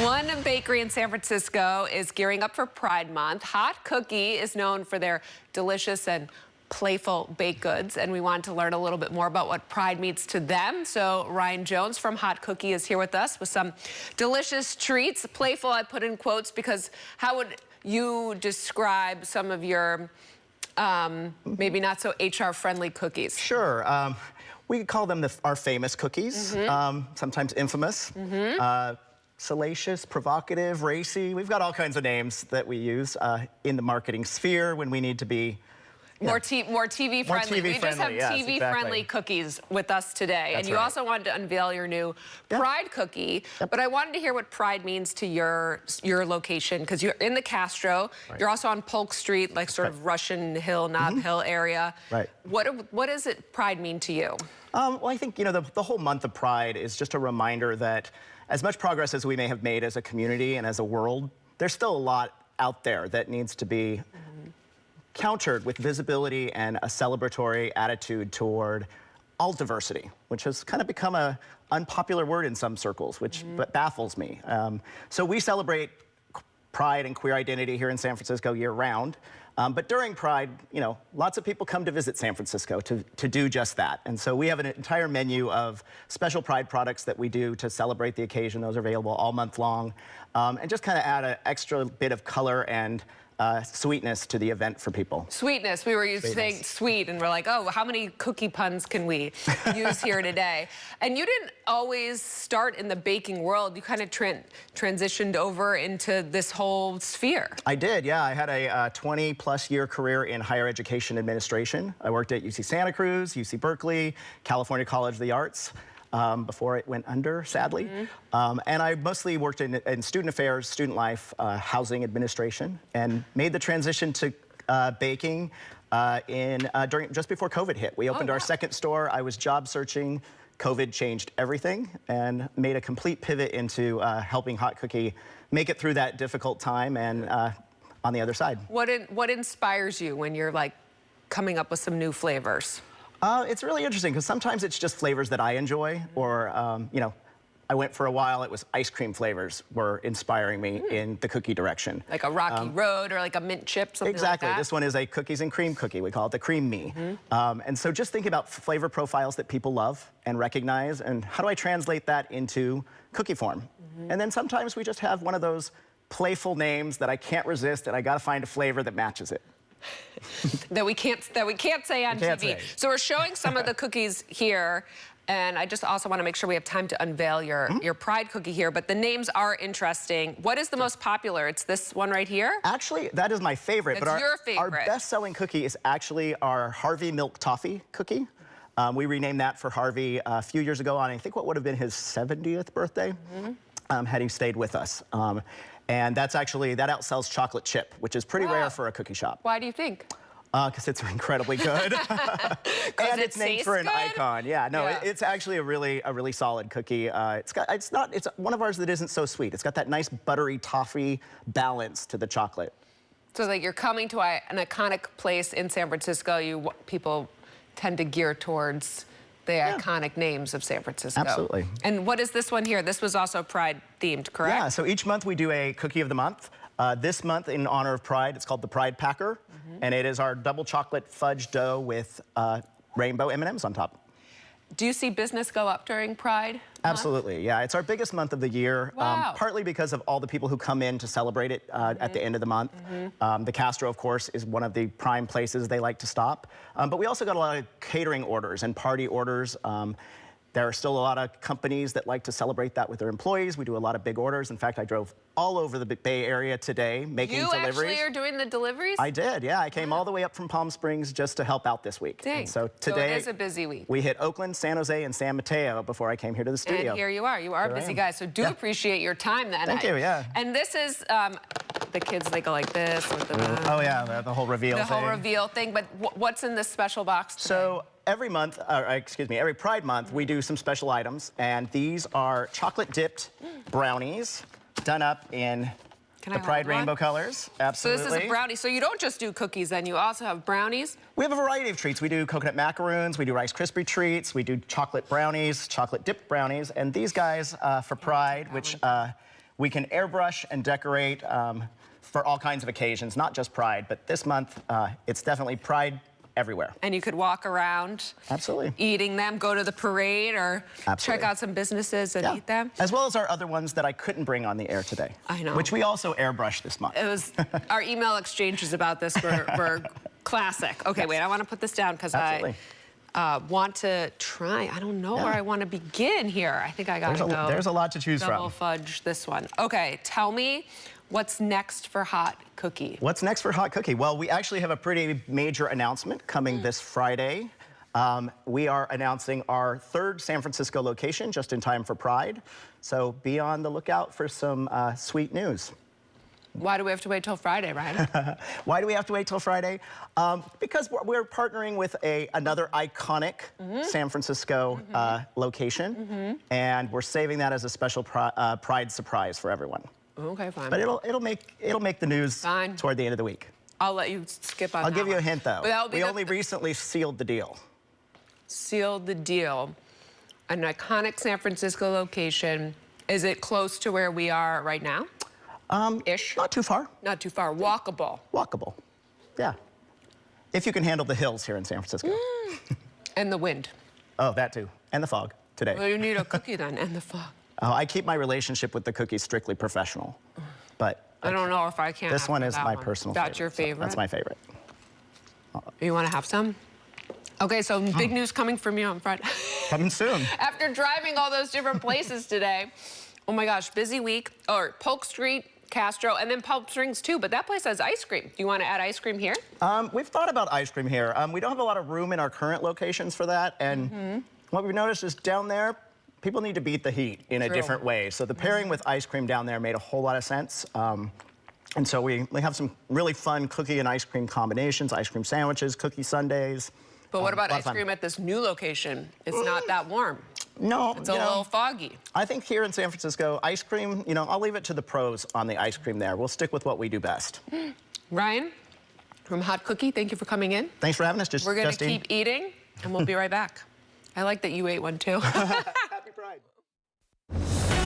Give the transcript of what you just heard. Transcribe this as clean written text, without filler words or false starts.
One bakery in San Francisco is gearing up for Pride Month. Hot Cookie is known for their delicious and playful baked goods, and we want to learn a little bit more about what Pride means to them. So Ryan Jones from Hot Cookie is here with us with some delicious treats. Playful, I put in quotes, because how would you describe some of your maybe not so HR-friendly cookies? Sure. We call them our famous cookies, sometimes infamous. Salacious, provocative, racy. We've got all kinds of names that we use in the marketing sphere when we need to be more TV friendly. We just have TV-friendly cookies with us today. And you also wanted to unveil your new Pride cookie. But I wanted to hear what Pride means to your location, because you're in the Castro. You're also on Polk Street, like sort of Russian Hill, Nob Hill area. What does Pride mean to you? Well, I think, the whole month of Pride is just a reminder that as much progress as we may have made as a community and as a world, there's still a lot out there that needs to be countered with visibility and a celebratory attitude toward all diversity, which has kind of become an unpopular word in some circles, which baffles me. So we celebrate Pride and queer identity here in San Francisco year-round. But during Pride, lots of people come to visit San Francisco to do just that. And so we have an entire menu of special Pride products that we do to celebrate the occasion. Those are available all month long. And just kind of add an extra bit of color and sweetness to the event for people. Sweetness. We were saying sweet, and we're like, oh, how many cookie puns can we use here today? And you didn't always start in the baking world. You kind of transitioned over into this whole sphere. I did, yeah. I had a 20-plus year career in higher education administration. I worked at UC Santa Cruz, UC Berkeley, California College of the Arts. Before it went under, sadly. And I mostly worked in student affairs, student life, housing administration, and made the transition to baking just before COVID hit. We opened our second store. I was job searching. COVID changed everything and made a complete pivot into helping Hot Cookie make it through that difficult time and on the other side. What inspires you when you're like coming up with some new flavors? It's really interesting because sometimes it's just flavors that I enjoy, or I went for a while, it was ice cream flavors were inspiring me in the cookie direction. Like a Rocky Road or like a mint chip, something like that? This one is a cookies and cream cookie. We call it the Cream Me. And so just think about flavor profiles that people love and recognize, and how do I translate that into cookie form? And then sometimes we just have one of those playful names that I can't resist, and I gotta find a flavor that matches it. that we can't say on TV. So we're showing some of the cookies here, and I just also want to make sure we have time to unveil your Pride cookie here, but the names are interesting. What is the most popular? It's this one right here? Actually, that is my favorite. That's your favorite. Our best-selling cookie is actually our Harvey Milk Toffee cookie. We renamed that for Harvey a few years ago on, I think, what would have been his 70th birthday, had he stayed with us. And that outsells chocolate chip, which is pretty rare for a cookie shop. Why do you think? Because it's incredibly good. And it's named for an icon. Yeah, no, it's actually a really solid cookie. It's one of ours that isn't so sweet. It's got that nice buttery toffee balance to the chocolate. So like you're coming to an iconic place in San Francisco, people tend to gear towards the iconic names of San Francisco. Absolutely. And what is this one here? This was also Pride themed, correct? Yeah, so each month we do a cookie of the month. This month, in honor of Pride, it's called the Pride Packer, and it is our double chocolate fudge dough with rainbow M&Ms on top. Do you see business go up during Pride? Absolutely, yeah. It's our biggest month of the year, partly because of all the people who come in to celebrate it at the end of the month. The Castro, of course, is one of the prime places they like to stop. But we also got a lot of catering orders and party orders. There are still a lot of companies that like to celebrate that with their employees. We do a lot of big orders. In fact, I drove all over the Bay Area today making deliveries. You actually are doing the deliveries? I did, yeah. I came all the way up from Palm Springs just to help out this week. Dang. And so today, it is a busy week. We hit Oakland, San Jose, and San Mateo before I came here to the studio. And here you are. You are a busy guy, so do appreciate your time then. Thank you, yeah. And this is, the kids, they go like this. With the, oh yeah, the whole reveal thing. The whole reveal thing, but what's in this special box today? So, every Pride Month, we do some special items, and these are chocolate-dipped brownies done up in the Pride rainbow colors. Absolutely. So this is a brownie. So you don't just do cookies, then you also have brownies? We have a variety of treats. We do coconut macaroons, we do Rice Krispie treats, we do chocolate brownies, chocolate-dipped brownies, and these guys for Pride, which We can airbrush and decorate for all kinds of occasions, not just Pride, but this month, it's definitely Pride everywhere. And you could walk around Absolutely. eating them, go to the parade, or Absolutely. check out some businesses and eat them. As well as our other ones that I couldn't bring on the air today. I know. Which we also airbrushed this month. It was, our email exchanges about this were classic. Okay, wait, I want to put this down because I want to try. I don't know where I want to begin here. I think I got to go. There's a lot to choose Double from. fudge this one. Okay, tell me what's next for Hot Cookie. What's next for Hot Cookie? Well, we actually have a pretty major announcement coming this Friday. We are announcing our 3rd San Francisco location just in time for Pride. So be on the lookout for some sweet news. Why do we have to wait till Friday, Ryan? Why do we have to wait till Friday? Because we're partnering with another iconic San Francisco location, and we're saving that as a special Pride surprise for everyone. Okay, fine. But it'll make the news toward the end of the week. I'll let you skip on that. I'll give you a hint, though. We only recently sealed the deal. Sealed the deal. An iconic San Francisco location. Is it close to where we are right now? Ish? Not too far. Not too far. Walkable. Walkable. Yeah. If you can handle the hills here in San Francisco. And the wind. Oh, that too. And the fog today. Well, you need a cookie then, and the fog. Oh, I keep my relationship with the cookies strictly professional. But I don't know if I can. This one is my personal favorite. That's your favorite? That's my favorite. You want to have some? Okay, so big news coming from you on Friday. Coming soon. After driving all those different places today, oh my gosh, busy week. Or Polk Street, Castro, and then Palm Springs too, but that place has ice cream. Do you want to add ice cream here? We've thought about ice cream here. We don't have a lot of room in our current locations for that, and what we've noticed is down there, people need to beat the heat in a different way. So the pairing with ice cream down there made a whole lot of sense. And so we have some really fun cookie and ice cream combinations, ice cream sandwiches, cookie sundaes. But what about ice cream at this new location? It's not that warm. No, it's a little foggy. I think here in San Francisco, ice cream, I'll leave it to the pros on the ice cream there. We'll stick with what we do best. Ryan, from Hot Cookie, thank you for coming in. Thanks for having us, We're going to keep eating, and we'll be right back. I like that you ate one, too. Happy Pride.